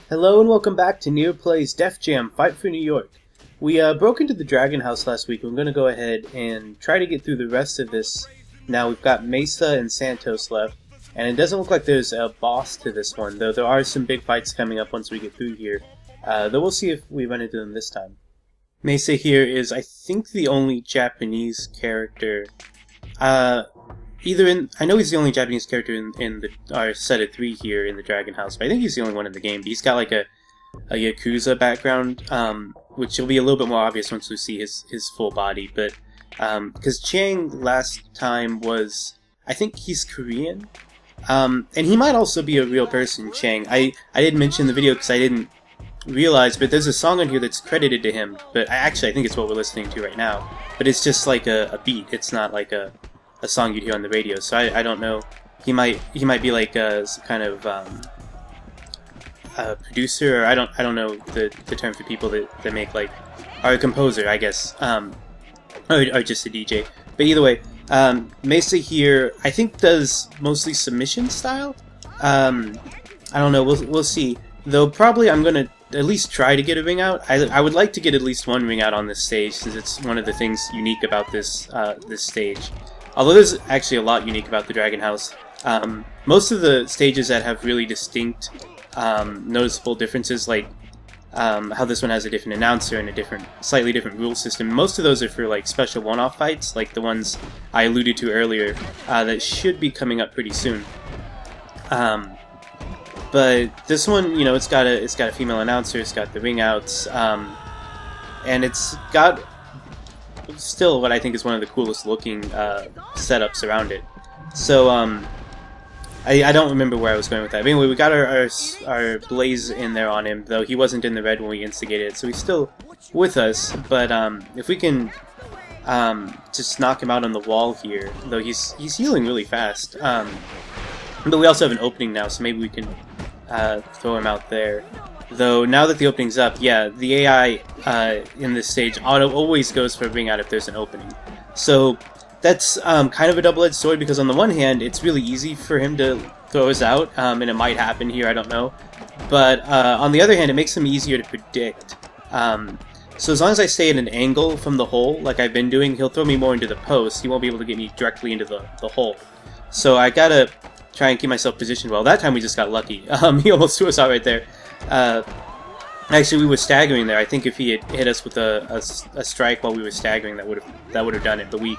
Hello and welcome back to Near Play's Def Jam Fight for New York. We broke into the Dragon House last week. We're going to go ahead and try to get through the rest of this. Now we've got Mesa and Santos left, and it doesn't look like there's a boss to this one, though there are some big fights coming up once we get through here. Though we'll see if we run into them this time. Mesa here is, I think, the only Japanese character. I know he's the only Japanese character in our set of 3 here in the Dragon House, but I think he's the only one in the game. He's got like a Yakuza background, which will be a little bit more obvious once we see his full body. But because Chang last time was, I think he's Korean, and he might also be a real person, Chang. I didn't mention the video because I didn't realize, but there's a song on here that's credited to him. But I think it's what we're listening to right now. But it's just like a beat. It's not like a song you'd hear on the radio, so I don't know. He might be like some kind of a producer, or I don't know the term for people that make like, or a composer, I guess, or just a DJ. But either way, Mesa here I think does mostly submission style. I don't know. We'll see. Though probably I'm gonna at least try to get a ring out. I would like to get at least one ring out on this stage, since it's one of the things unique about this stage. Although there's actually a lot unique about the Dragon House. Most of the stages that have really distinct, noticeable differences, like how this one has a different announcer and a slightly different rule system, most of those are for like special one-off fights, like the ones I alluded to earlier, that should be coming up pretty soon. But this one, it's got a female announcer, it's got the ring outs, and it's got still what I think is one of the coolest looking setups around it. So I don't remember where I was going with that. But anyway, we got our blaze in there on him, though he wasn't in the red when we instigated it, so he's still with us. But if we can just knock him out on the wall here, though he's healing really fast. But we also have an opening now, so maybe we can throw him out there. Though, now that the opening's up, yeah, the AI in this stage always goes for a ring out if there's an opening. So that's kind of a double-edged sword, because on the one hand, it's really easy for him to throw us out, and it might happen here, I don't know. But on the other hand, it makes him easier to predict. So as long as I stay at an angle from the hole, like I've been doing, he'll throw me more into the post. He won't be able to get me directly into the hole. So I gotta try and keep myself positioned well. That time we just got lucky. He almost threw us out right there. Actually, we were staggering there. I think if he had hit us with a strike while we were staggering, that would have done it. But we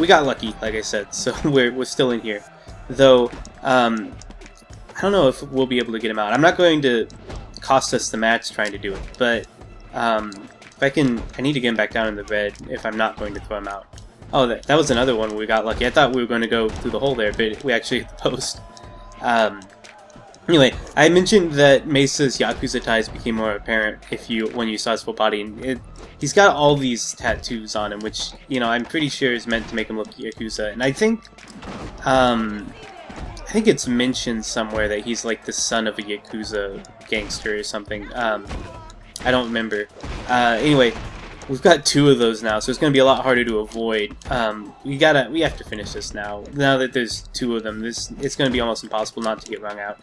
got lucky, like I said. So we're still in here. Though I don't know if we'll be able to get him out. I'm not going to cost us the match trying to do it. But if I need to get him back down in the red if I'm not going to throw him out. Oh, that was another one where we got lucky. I thought we were going to go through the hole there, but we actually hit the post. Anyway, I mentioned that Mesa's Yakuza ties became more apparent when you saw his full body. And he's got all these tattoos on him, which, I'm pretty sure is meant to make him look Yakuza. And I think it's mentioned somewhere that he's like the son of a Yakuza gangster or something. I don't remember. Anyway, we've got 2 of those now, so it's going to be a lot harder to avoid. We have to finish this now. Now that there's 2 of them, it's going to be almost impossible not to get wrung out.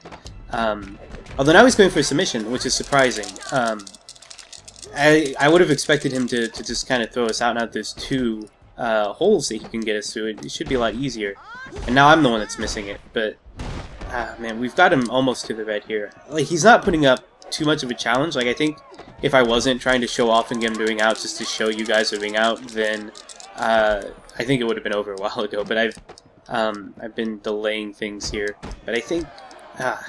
Although now he's going for a submission, which is surprising. I would have expected him to just kind of throw us out. Now that there's 2 holes that he can get us through, it should be a lot easier. And now I'm the one that's missing it. But man, we've got him almost to the red here. Like, he's not putting up too much of a challenge. Like, I think if I wasn't trying to show off and get him to ring out just to show you guys a ring out, then I think it would have been over a while ago. But I've been delaying things here. But I think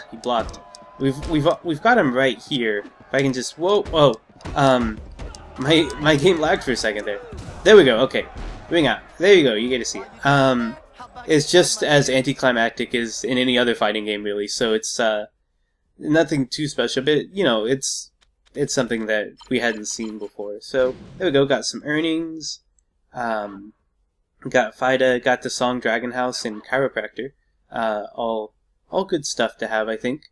he blocked. We've got him right here. If I can just whoa. My game lagged for a second there. There we go. Okay, ring out. There you go. You get to see it. It's just as anticlimactic as in any other fighting game, really. So it's nothing too special, but it's something that we hadn't seen before. So there we go. Got some earnings. Got FIDA. Got the song Dragon House and Chiropractor. All good stuff to have, I think.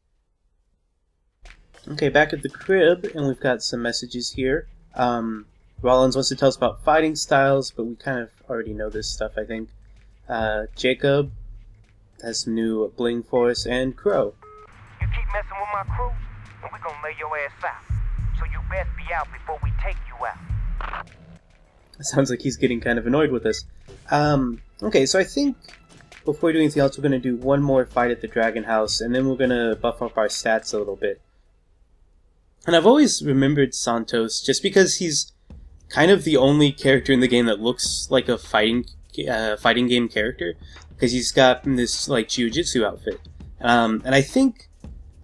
Okay, back at the crib, and we've got some messages here. Rollins wants to tell us about fighting styles, but we kind of already know this stuff, I think. Jacob has some new bling for us, and Crow. You keep messing with my crew, and we're gonna lay your ass out. So you best be out before we take you out. It sounds like he's getting kind of annoyed with us. Okay, so I think before we do anything else, we're going to do one more fight at the Dragon House, and then we're going to buff up our stats a little bit. And I've always remembered Santos just because he's kind of the only character in the game that looks like a fighting game character, because he's got this like jiu-jitsu outfit. And I think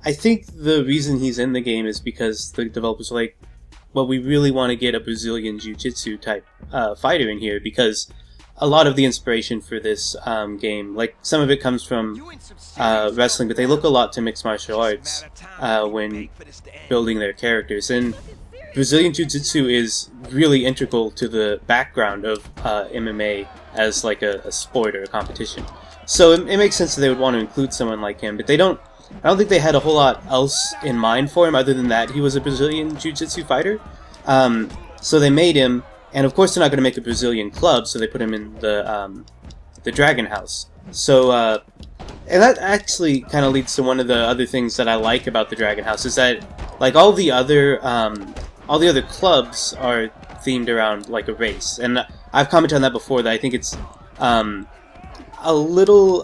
the reason he's in the game is because the developers are like, well, we really want to get a Brazilian jiu-jitsu type fighter in here, because a lot of the inspiration for this game, like some of it comes from wrestling, but they look a lot to mixed martial arts when building their characters. And Brazilian jiu-jitsu is really integral to the background of MMA as like a sport or a competition. So it makes sense that they would want to include someone like him, but I don't think they had a whole lot else in mind for him other than that he was a Brazilian jiu-jitsu fighter. So they made him, and of course they're not going to make a Brazilian club, so they put him in the Dragon House. So, and that actually kind of leads to one of the other things that I like about the Dragon House, is that like all the other clubs are themed around like a race, and I've commented on that before, that I think it's a little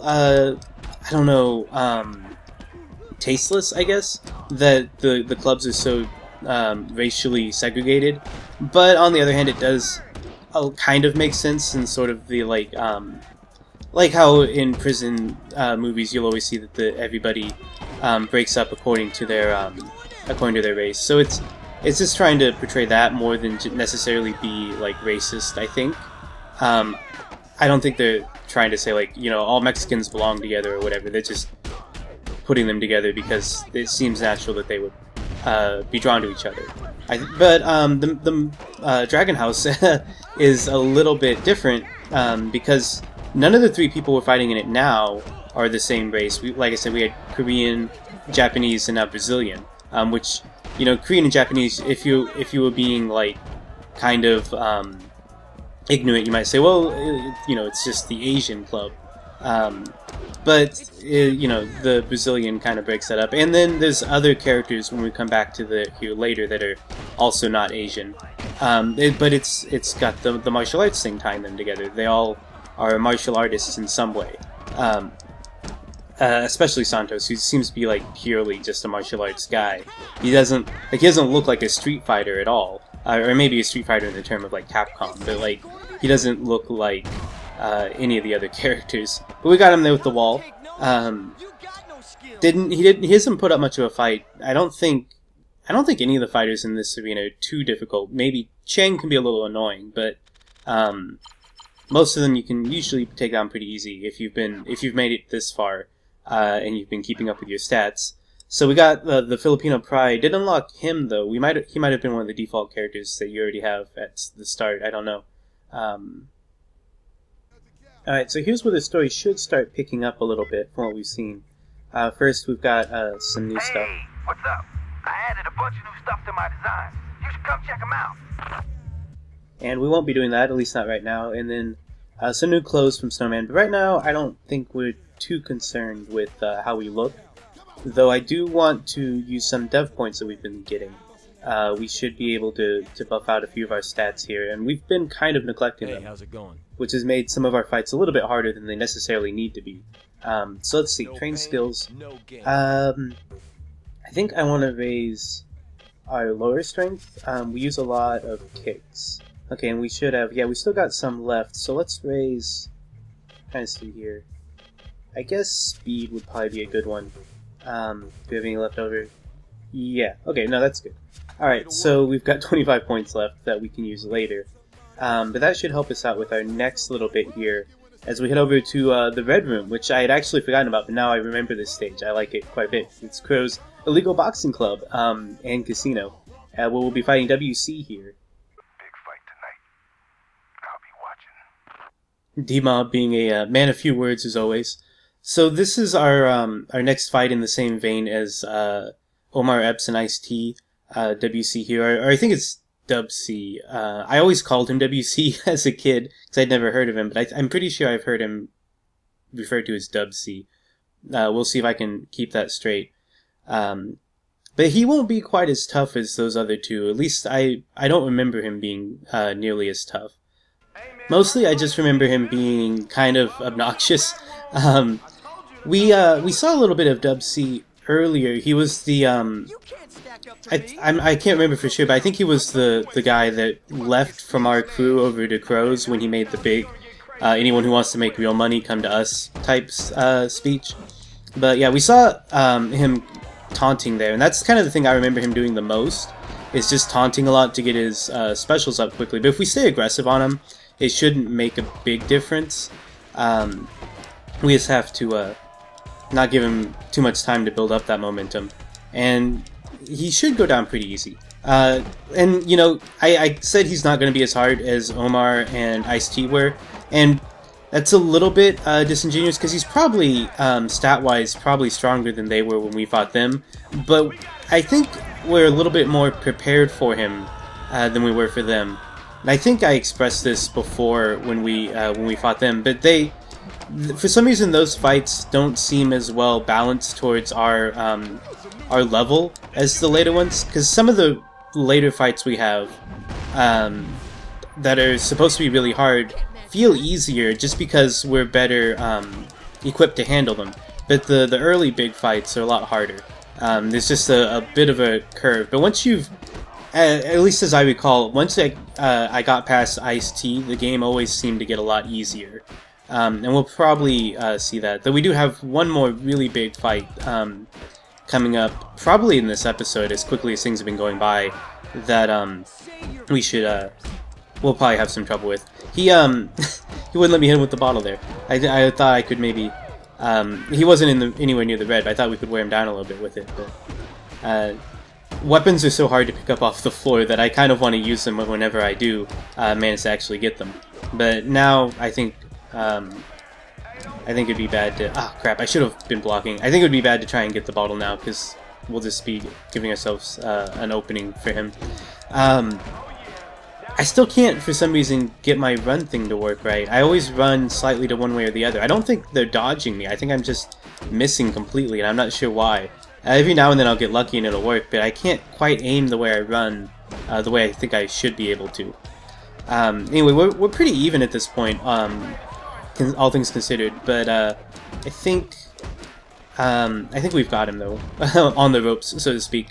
tasteless, I guess, that the clubs are so racially segregated. But on the other hand, it does kind of make sense in sort of the like how in prison movies you'll always see that everybody breaks up according to their race. So it's just trying to portray that more than necessarily be like racist, I think. I don't think they're trying to say like, you know, all Mexicans belong together or whatever. They're just putting them together because it seems natural that they would be drawn to each other. But the Dragon House is a little bit different because none of the three people we're fighting in it now are the same race. Like I said, we had Korean, Japanese, and now Brazilian. Which, you know, Korean and Japanese, if you were being like kind of ignorant, you might say, well, you know, it's just the Asian club. But, you know, the Brazilian kind of breaks that up. And then there's other characters when we come back to here later that are also not Asian. But it's got the martial arts thing tying them together. They all are martial artists in some way. Especially Santos, who seems to be like purely just a martial arts guy. He doesn't look like a Street Fighter at all. Or maybe a Street Fighter in the term of like Capcom, but like he doesn't look like any of the other characters. But we got him there with the wall. He hasn't put up much of a fight. I don't think any of the fighters in this arena are too difficult. Maybe Chang can be a little annoying, but most of them you can usually take down pretty easy if you've made it this far and you've been keeping up with your stats. So we got the Filipino Pride. Didn't unlock him though. He might have been one of the default characters that you already have at the start. I don't know. Alright, so here's where the story should start picking up a little bit from what we've seen. First, we've got some new stuff. Hey, what's up? I added a bunch of new stuff to my designs. You should come check them out. And we won't be doing that, at least not right now. And then some new clothes from Snowman. But right now, I don't think we're too concerned with how we look. Though I do want to use some dev points that we've been getting. We should be able to buff out a few of our stats here, and we've been kind of neglecting them. How's it going? Which has made some of our fights a little bit harder than they necessarily need to be. So let's see, train skills. I think I want to raise our lower strength. We use a lot of kicks. Okay, and we should have, we still got some left, so let's raise, kind of see here. I guess speed would probably be a good one. Do we have any left over? Yeah, okay, no, that's good. Alright, so we've got 25 points left that we can use later. But that should help us out with our next little bit here as we head over to the Red Room, which I had actually forgotten about, but now I remember this stage. I like it quite a bit. It's Crow's illegal boxing club and casino. Where we'll be fighting WC here. Big fight tonight. I'll be watching. D-Mob being a man of few words as always. So this is our next fight in the same vein as Omar Epps and Ice-T, WC here, or I think it's Dub C. I always called him WC as a kid because I'd never heard of him, but I'm pretty sure I've heard him referred to as Dub C. We'll see if I can keep that straight. But he won't be quite as tough as those other two. At least I don't remember him being nearly as tough. Mostly I just remember him being kind of obnoxious. We saw a little bit of Dub C earlier. He was the I can't remember for sure, but I think he was the guy that left from our crew over to Crow's when he made the big anyone who wants to make real money come to us type speech. But yeah, we saw him taunting there, and that's kind of the thing I remember him doing the most, is just taunting a lot to get his specials up quickly. But if we stay aggressive on him, it shouldn't make a big difference. We just have to not give him too much time to build up that momentum, and he should go down pretty easy. And you know, I said he's not going to be as hard as Omar and Ice-T were, and that's a little bit disingenuous because he's probably, stat-wise, probably stronger than they were when we fought them. But I think we're a little bit more prepared for him than we were for them. And I think I expressed this before when we fought them, but for some reason, those fights don't seem as well balanced towards our level as the later ones. Because some of the later fights we have that are supposed to be really hard feel easier just because we're better equipped to handle them. But the early big fights are a lot harder. There's just a bit of a curve. But once you've, at least as I recall, once I got past Ice-T, the game always seemed to get a lot easier. And we'll probably see that. Though we do have one more really big fight coming up, probably in this episode, as quickly as things have been going by, that we should, we'll probably have some trouble with. He wouldn't let me hit him with the bottle there. I thought I could maybe, he wasn't anywhere near the red, but I thought we could wear him down a little bit with it. But weapons are so hard to pick up off the floor that I kind of want to use them whenever I do manage to actually get them. But now I think it'd be bad to... Ah, crap, I should have been blocking. I think it would be bad to try and get the bottle now, because we'll just be giving ourselves an opening for him. I still can't, for some reason, get my run thing to work right. I always run slightly to one way or the other. I don't think they're dodging me. I think I'm just missing completely, and I'm not sure why. Every now and then I'll get lucky and it'll work, but I can't quite aim the way I run, the way I think I should be able to. Anyway, we're pretty even at this point, all things considered, but I think we've got him though, on the ropes, so to speak.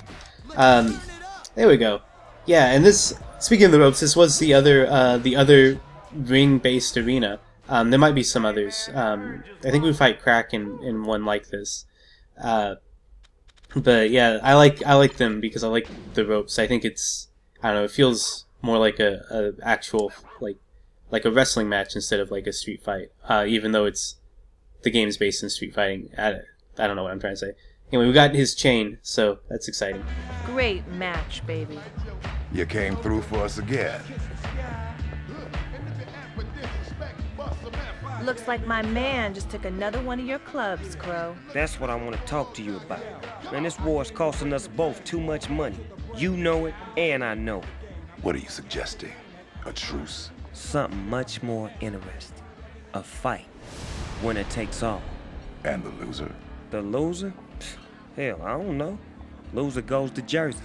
There we go. Yeah, and this, speaking of the ropes, this was the other ring-based arena. There might be some others. I think we fight Crack in one like this. But yeah, I like them because I like the ropes. I think it's, I don't know, it feels more like a actual like a wrestling match instead of like a street fight. Even though the game's based in street fighting. I don't know what I'm trying to say. Anyway, we got his chain, so that's exciting. Great match, baby. You came through for us again. Looks like my man just took another one of your clubs, Crow. That's what I want to talk to you about. Man, this war is costing us both too much money. You know it, and I know it. What are you suggesting? A truce? Something much more interesting. A fight. Winner takes all. And the loser? The loser? Hell, I don't know. Loser goes to Jersey.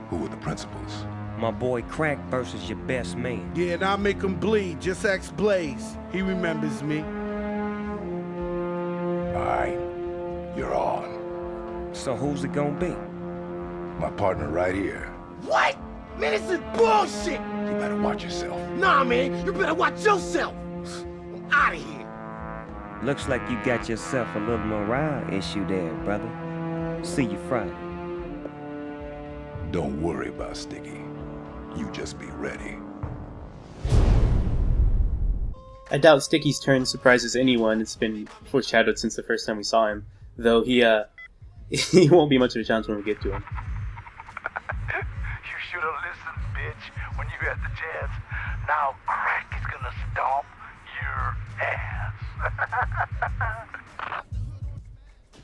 Who are the principals? My boy Crack versus your best man. Yeah, and I'll make him bleed. Just ask Blaze. He remembers me. All right, you're on. So who's it gonna be? My partner right here. What? Man, this is bullshit! You better watch yourself. Nah, man, you better watch yourself! I'm out of here! Looks like you got yourself a little morale issue there, brother. See you Friday. Don't worry about Sticky. You just be ready. I doubt Sticky's turn surprises anyone. It's been foreshadowed since the first time we saw him. Though he won't be much of a chance when we get to him. You should have listened, bitch, when you had the chance. Now Crack is gonna stomp your ass.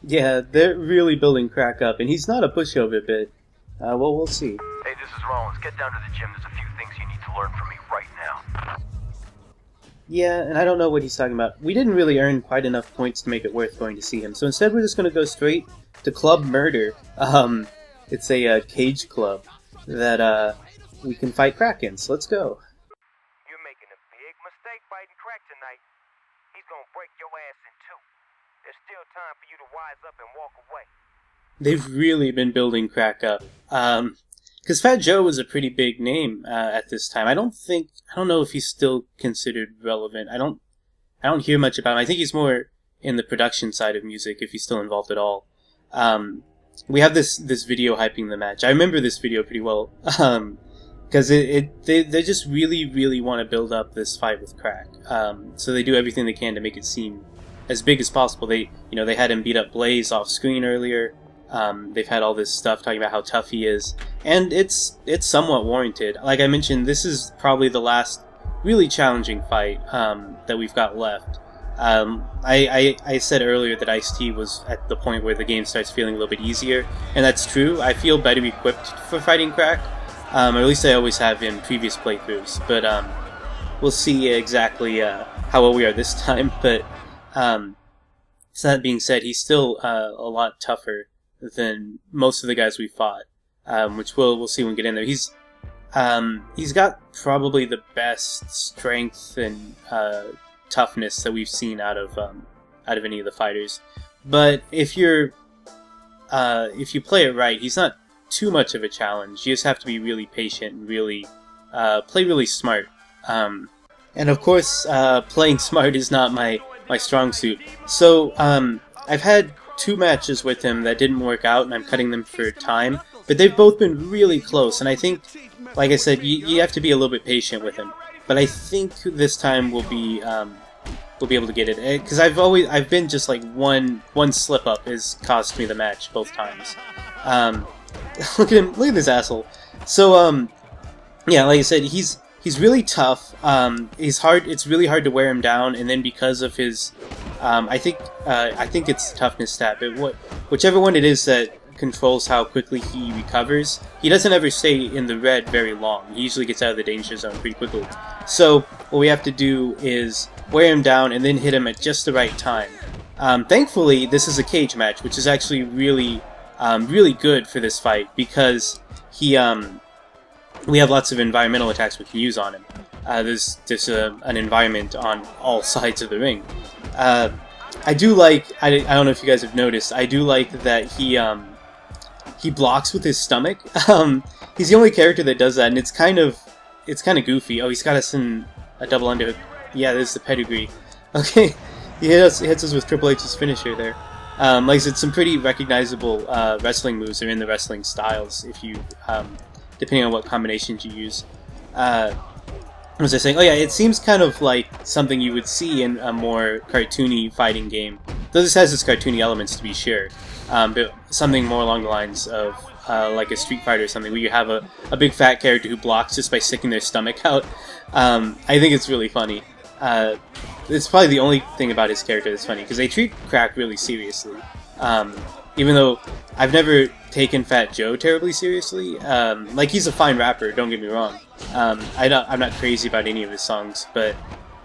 Yeah, they're really building Crack up, and he's not a pushover, but well, we'll see. Hey, this is Rollins. Get down to the gym. There's a few things you need to learn from me right now. Yeah, and I don't know what he's talking about. We didn't really earn quite enough points to make it worth going to see him, so instead we're just going to go straight to Club Murder. It's a cage club that we can fight Crack in, so let's go. You're making a big mistake fighting Crack tonight. He's gonna break your ass in two. There's still time for you to wise up and walk away. They've really been building Crack up. Because Fat Joe was a pretty big name at this time. I don't know if he's still considered relevant. I don't hear much about him. I think he's more in the production side of music, if he's still involved at all. We have this video hyping the match. I remember this video pretty well, because they just really want to build up this fight with Crack. So they do everything they can to make it seem as big as possible. They had him beat up Blaze off screen earlier. They've had all this stuff talking about how tough he is, and it's somewhat warranted. Like I mentioned, this is probably the last really challenging fight that we've got left. I said earlier that Ice-T was at the point where the game starts feeling a little bit easier, and that's true. I feel better equipped for fighting Crack, or at least I always have in previous playthroughs, but we'll see exactly how well we are this time. But so that being said, he's still a lot tougher than most of the guys we fought, which we'll see when we get in there. He's got probably the best strength and toughness that we've seen out of any of the fighters. But if you play it right, he's not too much of a challenge. You just have to be really patient and really play really smart. And of course, playing smart is not my strong suit. So I've had 2 matches with him that didn't work out, and I'm cutting them for time, but they've both been really close, and I think, like I said, you have to be a little bit patient with him. But I think this time we'll be able to get it, because I've been just like one slip up has cost me the match both times. Look at him, look at this asshole. So yeah, like I said, he's really tough. It's really hard to wear him down, and then because of his I think it's the toughness stat, but whichever one it is that controls how quickly he recovers, he doesn't ever stay in the red very long. He usually gets out of the danger zone pretty quickly. So what we have to do is wear him down and then hit him at just the right time. Thankfully, this is a cage match, which is actually really good for this fight, because we have lots of environmental attacks we can use on him. There's an environment on all sides of the ring. I do like, I don't know if you guys have noticed, I do like that he blocks with his stomach. He's the only character that does that, and it's kind of goofy. Oh, he's got us in a double underhook. Yeah, this is the pedigree. Okay, he hits us with Triple H's finisher there. Like I said, some pretty recognizable wrestling moves are in the wrestling styles, if you depending on what combinations you use. What was I saying? Oh yeah, it seems kind of like something you would see in a more cartoony fighting game. Though this has its cartoony elements, to be sure. But something more along the lines of like a Street Fighter or something, where you have a big fat character who blocks just by sticking their stomach out. I think it's really funny. It's probably the only thing about his character that's funny, because they treat Crack really seriously. Even though I've never taken Fat Joe terribly seriously. Like, he's a fine rapper, don't get me wrong. I'm not crazy about any of his songs, but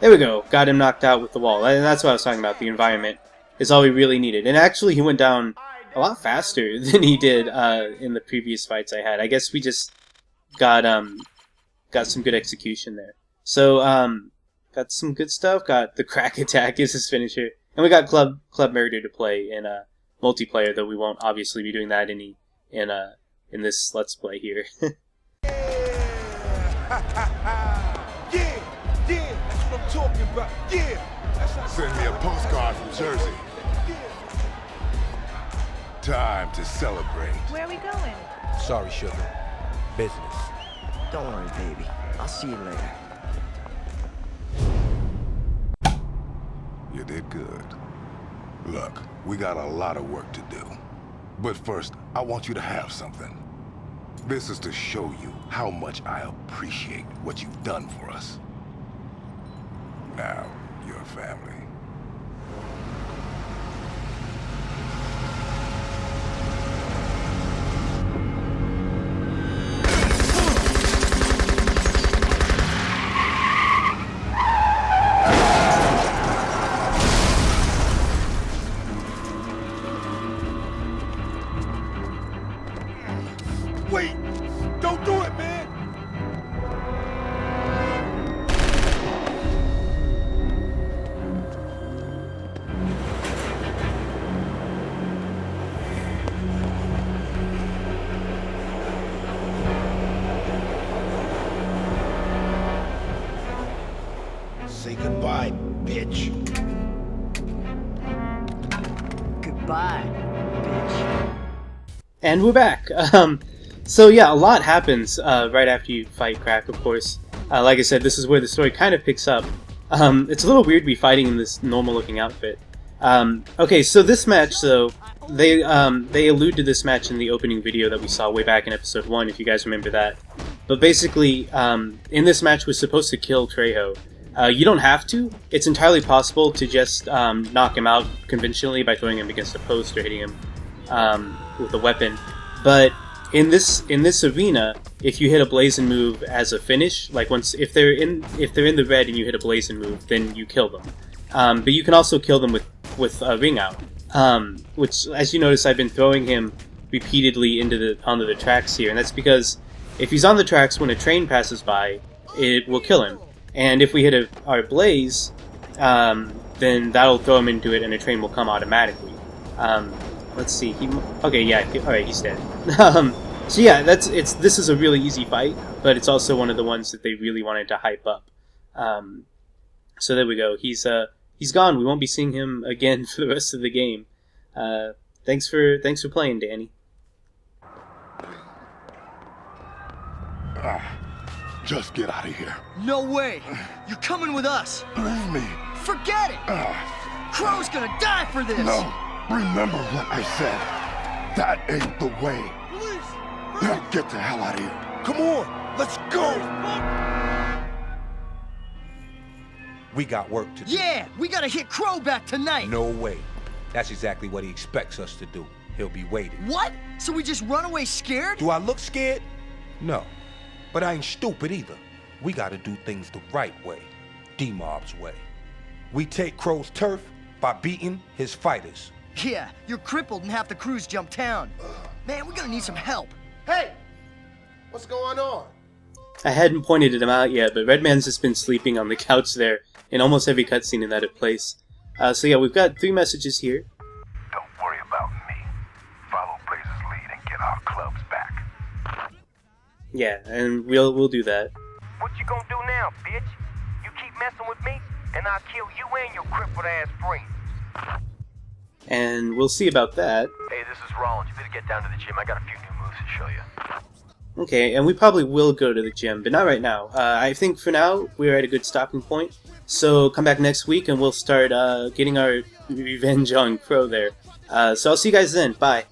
there we go. Got him knocked out with the wall. And that's what I was talking about. The environment is all we really needed. And actually, he went down a lot faster than he did in the previous fights I had. I guess we just got some good execution there. So, got some good stuff. Got the Crack Attack as his finisher. And we got Club Murder to play in multiplayer, though we won't obviously be doing that in this Let's Play here. Yeah, that's what I'm talking about. Yeah. Send me a postcard from Jersey. Time to celebrate. Where are we going? Sorry, sugar. Business. Don't worry, baby. I'll see you later. You did good. Look, we got a lot of work to do. But first, I want you to have something. This is to show you how much I appreciate what you've done for us. Now, you're family. Wait! Don't do it, man! Say goodbye, bitch. Goodbye, bitch. And we're back. So yeah, a lot happens right after you fight Crack, of course. Like I said, this is where the story kind of picks up. It's a little weird to be fighting in this normal-looking outfit. Okay, so this match, though, they allude to this match in the opening video that we saw way back in episode 1, if you guys remember that. But basically, in this match, we're supposed to kill Trejo. You don't have to. It's entirely possible to just knock him out conventionally by throwing him against a post or hitting him with a weapon. But in this arena, if you hit a blazing move as a finish, like if they're in the red and you hit a blazing move, then you kill them. But you can also kill them with a ring out, which, as you notice, I've been throwing him repeatedly onto the tracks here, and that's because if he's on the tracks when a train passes by, it will kill him. And if we hit our blaze, then that'll throw him into it, and a train will come automatically. Let's see. Okay, yeah. All right, he's dead. So yeah, this is a really easy fight, but it's also one of the ones that they really wanted to hype up. So there we go. He's gone. We won't be seeing him again for the rest of the game. Thanks for playing, Danny. Just get out of here. No way. You're coming with us. Leave me. Forget it. Crow's gonna die for this. No. Remember what I said. That ain't the way. Now get the hell out of here. Come on. Let's go. We got work to do. Yeah, we gotta hit Crow back tonight. No way. That's exactly what he expects us to do. He'll be waiting. What? So we just run away scared? Do I look scared? No. But I ain't stupid either. We gotta do things the right way. D-Mob's way. We take Crow's turf by beating his fighters. Yeah, you're crippled and half the crews jump town. Man, we're gonna need some help. Hey! What's going on? I hadn't pointed him out yet, but Redman's just been sleeping on the couch there in almost every cutscene in that place. So yeah, we've got 3 messages here. Don't worry about me. Follow Blaze's lead and get our clubs back. Yeah, and we'll do that. What you gonna do now, bitch? You keep messing with me, and I'll kill you and your crippled ass friend. And we'll see about that. Hey, this is Rollins. You better get down to the gym. I got a few new moves to show you. Okay, and we probably will go to the gym, but not right now. I think for now, we're at a good stopping point. So come back next week and we'll start getting our revenge on Crow there. So I'll see you guys then. Bye.